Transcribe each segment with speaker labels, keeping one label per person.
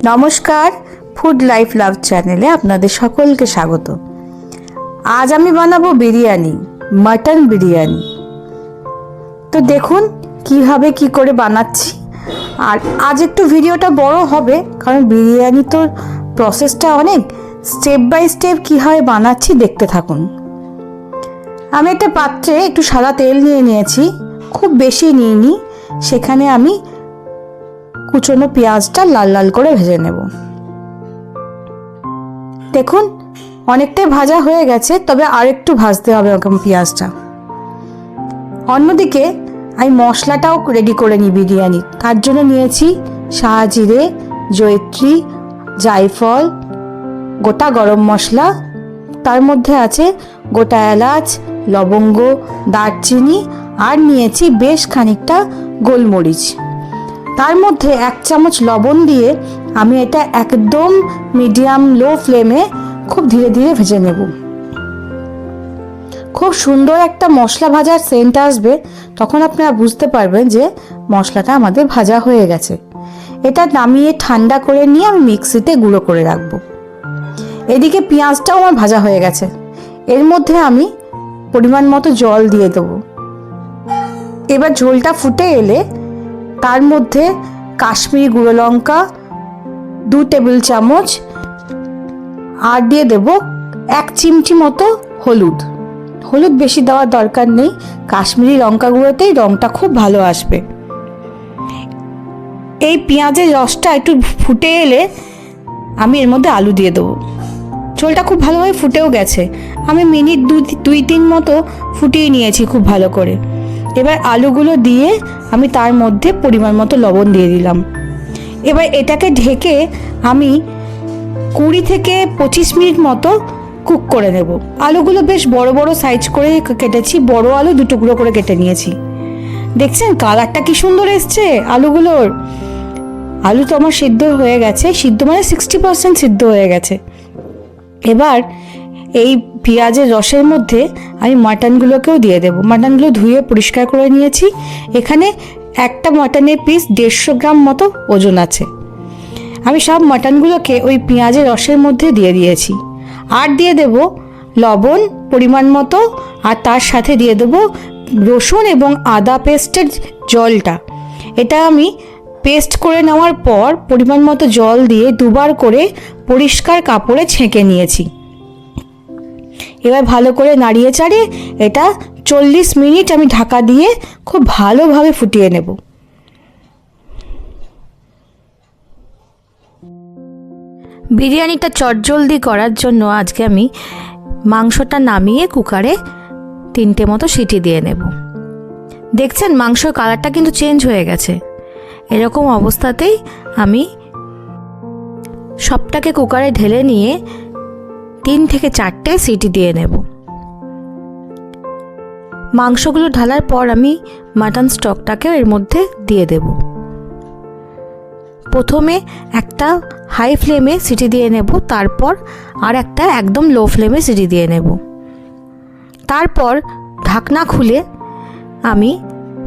Speaker 1: নমস্কার, food life love চ্যানেলে আপনাদের সকলকে স্বাগত। আজ আমি বানাবো বিরিয়ানি, মাটন বিরিয়ানি। তো দেখুন কিভাবে কি করে বানাচ্ছি। আর আজ একটু ভিডিওটা বড় হবে, কারণ বিরিয়ানি তো প্রসেসটা অনেক, স্টেপ বাই স্টেপ কীভাবে বানাচ্ছি দেখতে থাকুন। আমি একটা পাত্রে একটু সাদা তেল নিয়ে নিয়েছি, খুব বেশি নিইনি। সেখানে আমি কুচনো পেঁয়াজটা লাল লাল করে ভেজে নেব। দেখুন অনেকটাই ভাজা হয়ে গেছে, তবে আর একটু ভাজতে হবে ওরকম পেঁয়াজটা। অন্যদিকে আমি মশলাটাও রেডি করে নিই বিরিয়ানি। তার জন্য নিয়েছি শাহজিরে, জয়িত্রী, জায়ফল, গোটা গরম মশলা, তার মধ্যে আছে গোটা এলাচ, লবঙ্গ, দারচিনি, আর নিয়েছি বেশ খানিকটা গোলমরিচ। তার মধ্যে 1 চামচ লবণ দিয়ে আমি এটা একদম মিডিয়াম লো ফ্লেমে খুব ধীরে ধীরে ভেজে নেব। খুব সুন্দর একটা মশলা ভাজার সেন্ট আসবে, তখন আপনারা বুঝতে পারবেন যে মশলাটা আমাদের ভাজা হয়ে গেছে। এটা নামিয়ে ঠান্ডা করে নিয়ে আমি মিক্সিতে গুঁড়ো করে রাখবো। এদিকে পেঁয়াজটাও আমার ভাজা হয়ে গেছে। এর মধ্যে আমি পরিমাণ মতো জল দিয়ে দেবো। এবার ঝোলটা ফুটে এলে তার মধ্যে কাশ্মীরি গুঁড়ো লঙ্কা 2 টেবিল চামচ, আর দিয়ে দেব 1 চিমটি মতো হলুদ। হলুদ বেশি দেওয়ার দরকার নেই, কাশ্মীরি লঙ্কা গুঁড়োতেই রঙটা খুব ভালো আসবে। এই পেঁয়াজের রসটা একটু ফুটে এলে আমি এর মধ্যে আলু দিয়ে দেবো। ঝোলটা খুব ভালোভাবে ফুটেও গেছে, আমি মিনিট 2-3 মতো ফুটিয়ে নিয়েছি খুব ভালো করে। এবার আলুগুলো দিয়ে আমি তার মধ্যে পরিমাণ মতো লবণ দিয়ে দিলাম। এবার এটাকে ঢেকে আমি 20 থেকে 25 মিনিট মতো কুক করে নেব। আলুগুলো বেশ বড় বড় সাইজ করে কেটেছি, বড় আলু 2 টুকরো করে কেটে নিয়েছি। দেখছেন কালারটা কি সুন্দর এসছে আলুগুলোর। আলু তো আমার সিদ্ধ হয়ে গেছে, সিদ্ধ মানে 60% সিদ্ধ হয়ে গেছে। এবার এই পেঁয়াজের রসের মধ্যে আমি মাটনগুলোকেও দিয়ে দেব। মাটনগুলো ধুয়ে পরিষ্কার করে নিয়েছি। এখানে একটা মাটনের পিস 150 গ্রাম মতো ওজন আছে। আমি সব মাটনগুলোকে ওই পেঁয়াজের রসের মধ্যে দিয়ে দিয়েছি। আর দিয়ে দেব লবণ পরিমাণ মতো, আর তার সাথে দিয়ে দেব রসুন এবং আদা পেস্টের জলটা। এটা আমি পেস্ট করে নেওয়ার পর পরিমাণ মতো জল দিয়ে 2 বার করে পরিষ্কার কাপড়ে ছেঁকে নিয়েছি। এবার ভালো করে নাড়িয়ে চাড়িয়ে এটা 40 মিনিট আমি ঢাকা দিয়ে খুব ভালোভাবে ফুটিয়ে নেব। বিরিয়ানিটা চটজলদি করার জন্য আজকে আমি মাংসটা নামিয়ে কুকারে 3টে মতো সিটি দিয়ে নেব। দেখছেন মাংসর কালারটা কিন্তু চেঞ্জ হয়ে গেছে। এরকম অবস্থাতেই আমি সবটাকে কুকারে ঢেলে নিয়ে 3 থেকে 4টে সিটি দিয়ে নেব। মাংসগুলো ঢালার পর আমি মাটন স্টকটাকেও এর মধ্যে দিয়ে দেব। প্রথমে একটা হাই ফ্লেমে সিটি দিয়ে নেব, তারপর আর একটা একদম লো ফ্লেমে সিটি দিয়ে নেব। তারপর ঢাকনা খুলে আমি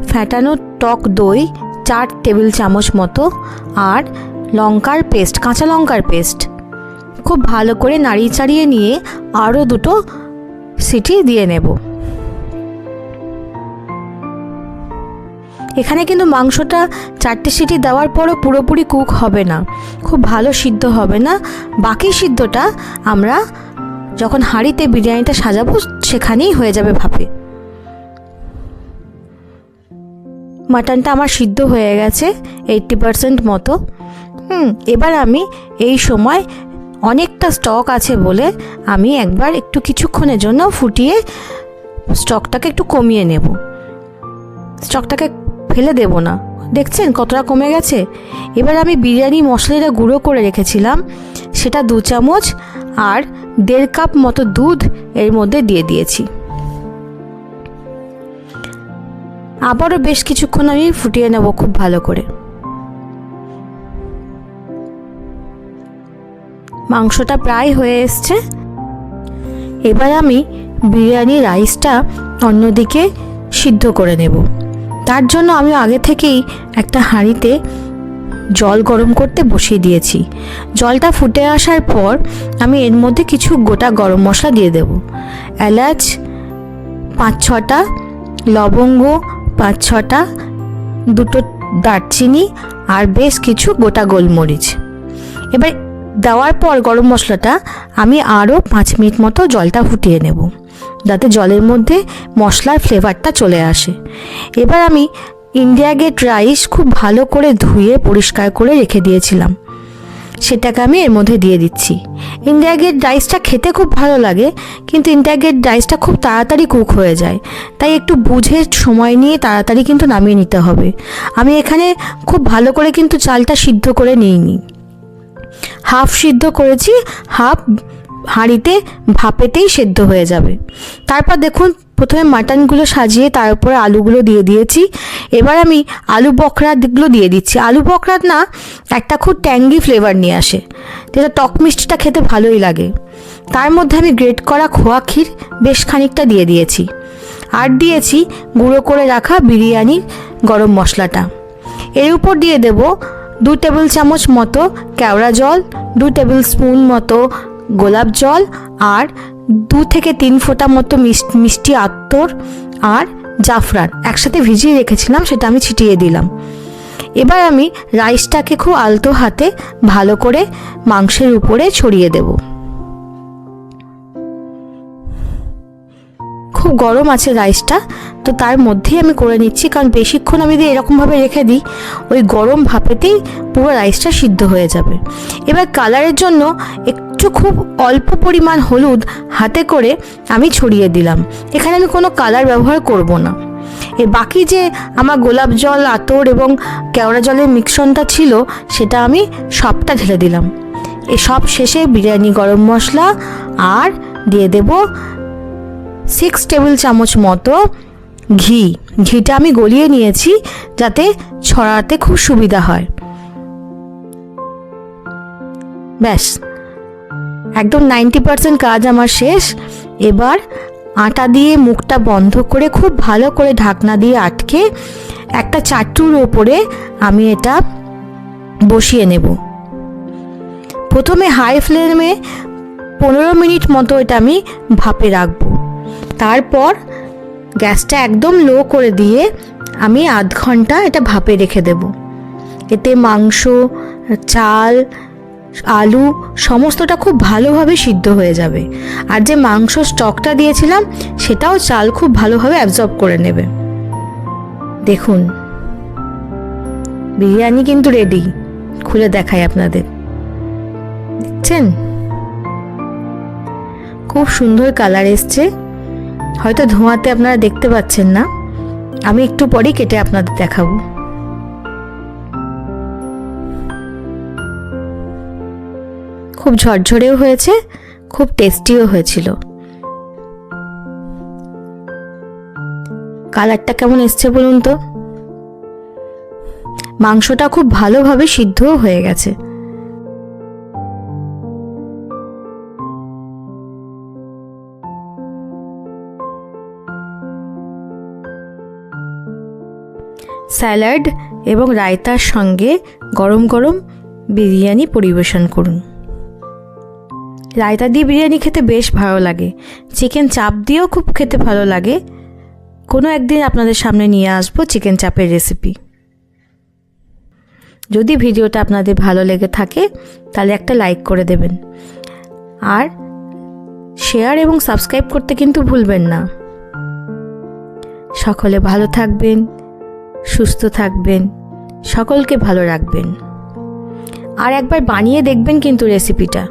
Speaker 1: ফ্যাটানো টক দই 4 টেবিল চামচ মতো, আর লঙ্কার পেস্ট, কাঁচা লঙ্কার পেস্ট খুব ভালো করে নাড়িয়ে চাড়িয়ে নিয়ে আরও 2টো সিটি দিয়ে নেব। এখানে কিন্তু মাংসটা 4টে সিটি দেওয়ার পরও পুরোপুরি কুক হবে না, খুব ভালো সিদ্ধ হবে না। বাকি সিদ্ধটা আমরা যখন হাঁড়িতে বিরিয়ানিটা সাজাবো সেখানেই হয়ে যাবে ভাপে। মাটনটা আমার সিদ্ধ হয়ে গেছে 80% মতো। এবার আমি এই সময় অনেকটা স্টক আছে বলে আমি একবার একটু কিছুক্ষণের জন্য ফুটিয়ে স্টকটাকে একটু কমিয়ে নেব। স্টকটাকে ফেলে দেব না, দেখছেন কতটা কমে গেছে। এবার আমি বিরিয়ানি মশলাটা গুঁড়ো করে রেখেছিলাম সেটা 2 চামচ আর 1.5 কাপ মতো দুধ এর মধ্যে দিয়ে দিয়েছি। আবারও বেশ কিছুক্ষণ আমি ফুটিয়ে নেব খুব ভালো করে। মাংসটা প্রায় হয়ে এসছে। এবার আমি বিরিয়ানি রাইসটা অন্যদিকে সিদ্ধ করে নেব। তার জন্য আমি আগে থেকেই একটা হাঁড়িতে জল গরম করতে বসিয়ে দিয়েছি। জলটা ফুটে আসার পর আমি এর মধ্যে কিছু গোটা গরম মশলা দিয়ে দেব। এলাচ 5-6টা, লবঙ্গ 5-6টা, 2টো দারচিনি আর বেশ কিছু গোটা গোলমরিচ। এবার দেওয়ার পর গরম মশলাটা আমি আরও 5 মিনিট মতো জলটা ফুটিয়ে নেব, যাতে জলের মধ্যে মশলার ফ্লেভারটা চলে আসে। এবার আমি ইন্ডিয়া গেট রাইস খুব ভালো করে ধুয়ে পরিষ্কার করে রেখে দিয়েছিলাম, সেটাকে আমি এর মধ্যে দিয়ে দিচ্ছি। ইন্ডিয়া গেট রাইসটা খেতে খুব ভালো লাগে, কিন্তু ইন্ডিয়া গেট রাইসটা খুব তাড়াতাড়ি কুক হয়ে যায়, তাই একটু বুঝে সময় নিয়ে তাড়াতাড়ি কিন্তু নামিয়ে নিতে হবে। আমি এখানে খুব ভালো করে কিন্তু চালটা সিদ্ধ করে নিইনি, হাফ সিদ্ধ করেছি, হাফ হাঁড়িতে ভাপেতেই সেদ্ধ হয়ে যাবে। তারপর দেখুন প্রথমে মাটনগুলো সাজিয়ে তার উপরে আলুগুলো দিয়ে দিয়েছি। এবার আমি আলু বখরাগুলো দিয়ে দিচ্ছি। আলু বখরা না একটা খুব ট্যাঙ্গি ফ্লেভার নিয়ে আসে, যেটা টক মিষ্টিটা খেতে ভালোই লাগে। তার মধ্যে আমি গ্রেট করা খোয়া ক্ষীর বেশ খানিকটা দিয়ে দিয়েছি, আর দিয়েছি গুঁড়ো করে রাখা বিরিয়ানির গরম মশলাটা। এর উপর দিয়ে দেব 2 টেবিল চামচ মতো কেওড়া জল, 2 টেবিল স্পুন মতো গোলাপ জল, আর 2 থেকে 3 ফোঁটা মতো মিষ্টি আতর আর জাফরান একসাথে ভিজিয়ে রেখেছিলাম, সেটা আমি ছিটিয়ে দিলাম। এবার আমি রাইসটাকে খুব আলতো হাতে ভালো করে মাংসের উপরে ছড়িয়ে দেব। খুব গরম আছে রাইসটা, তো তার মধ্যেই আমি করে নিচ্ছি, কারণ বেশিক্ষণ আমি যদি এরকমভাবে রেখে দিই ওই গরম ভাপেতেই পুরো রাইসটা সিদ্ধ হয়ে যাবে। এবার কালারের জন্য একটু খুব অল্প পরিমাণ হলুদ হাতে করে আমি ছড়িয়ে দিলাম। এখানে আমি কোনো কালার ব্যবহার করব না। এর বাকি যে আমার গোলাপ জল, আতর এবং কেওড়া জলের মিশ্রণটা ছিল সেটা আমি সবটা ঢেলে দিলাম। সব শেষে বিরিয়ানি গরম মশলা আর দিয়ে দেব 6 টেবিল চামচ মতো ঘিটা আমি গলিয়ে নিয়েছি যাতে ছড়াতে খুব সুবিধা হয়। ব্যাস, একদম 90% কাজ আমার শেষ। এবার আটা দিয়ে মুখটা বন্ধ করে খুব ভালো করে ঢাকনা দিয়ে আটকে একটা চাটুর ওপরে আমি এটা বসিয়ে নেব। প্রথমে হাই ফ্লেমে 15 মিনিট মতো এটা আমি ভাপে রাখবো। তারপর গ্যাসটা একদম লো করে দিয়ে আমি আধ ঘন্টা এটা ভাপে রেখে দেব। এতে মাংস, চাল, আলু সমস্তটা খুব ভালোভাবে সিদ্ধ হয়ে যাবে, আর যে মাংস স্টকটা দিয়েছিলাম সেটাও চাল খুব ভালোভাবে অ্যাবজর্ব করে নেবে। দেখুন বিরিয়ানি কিন্তু রেডি। খুলে দেখাই আপনাদের, দেখছেন খুব সুন্দর কালার এসছে। হয়তো ধোঁয়াতে আপনারা দেখতে পাচ্ছেন না, আমি একটু পরেই কেটে আপনাদের দেখাবো। খুব ঝরঝরেও হয়েছে, খুব টেস্টিও হয়েছিল। কালারটা কেমন এসছে বলুন তো? মাংসটা খুব ভালোভাবে সিদ্ধও হয়ে গেছে। স্যালাড এবং রায়তার সঙ্গে গরম গরম বিরিয়ানি পরিবেশন করুন। রায়তা দিয়ে বিরিয়ানি খেতে বেশ ভালো লাগে, চিকেন চাপ দিয়েও খুব খেতে ভালো লাগে। কোনো একদিন আপনাদের সামনে নিয়ে আসবো চিকেন চাপের রেসিপি। যদি ভিডিওটা আপনাদের ভালো লেগে থাকে তাহলে একটা লাইক করে দেবেন, আর শেয়ার এবং সাবস্ক্রাইব করতে কিন্তু ভুলবেন না। সকলে ভালো থাকবেন, সুস্থ থাকবেন, সকলকে ভালো রাখবেন। আর একবার বানিয়ে দেখবেন কিন্তু রেসিপিটা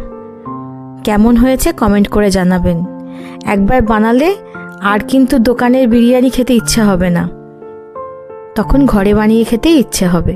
Speaker 1: কেমন হয়েছে কমেন্ট করে জানাবেন। একবার বানালে আর কিন্তু দোকানের বিরিয়ানি খেতে ইচ্ছা হবে না, তখন ঘরে বানিয়ে খেতেই ইচ্ছে হবে।